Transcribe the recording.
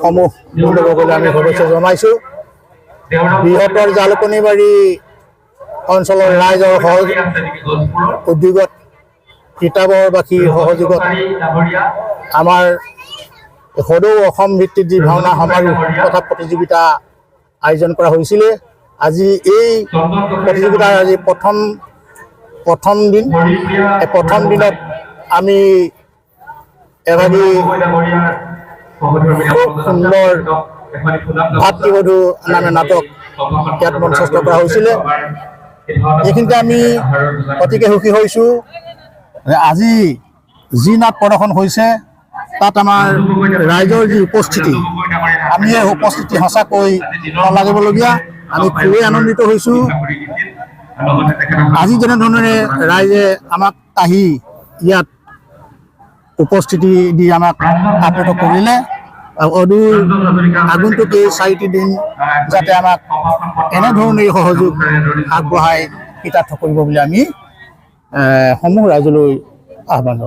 সমূহ বন্ধুসকলে আমি শুভেচ্ছা জনাইছোঁ। বৃহত্তৰ জালুকনীবাৰী অঞ্চলৰ ৰাইজৰ উদ্যোগত তিতাবৰবাসীৰ সহযোগত আমাৰ সদৌ অসম ভিত্তিত যি ভাওনা সমাৰোহ তথা প্ৰতিযোগিতা আয়োজন কৰা হৈছিলে। আজি এই প্ৰতিযোগিতাৰ আজি প্ৰথম দিন। এই প্ৰথম দিনত আমি এভাগী খুব সুন্দৰ ভাতৃবধূ নামে নাটক ইয়াত মঞ্চস্থ কৰা হৈছিলে। এইখিনিতে আমি অতিকে সুখী হৈছোঁ যে আজি যি নাট প্ৰদৰ্শন হৈছে তাত আমাৰ ৰাইজৰ যি উপস্থিতি, আমি এই উপস্থিতি সঁচাকৈ লাগিবলগীয়া। আমি খুবেই আনন্দিত হৈছোঁ। আজি যেনেধৰণে ৰাইজে আমাক আহি ইয়াত উপস্থিতি দি আমাক আপ্লুত কৰিলে, অদূৰ আগন্তুক এই 4টি দিন যাতে আমাক এনেধৰণেই সহযোগ আগবঢ়াই কৃতাৰ্থ কৰিব বুলি আমি সমূহ ৰাইজলৈ আহ্বান জনাওঁ।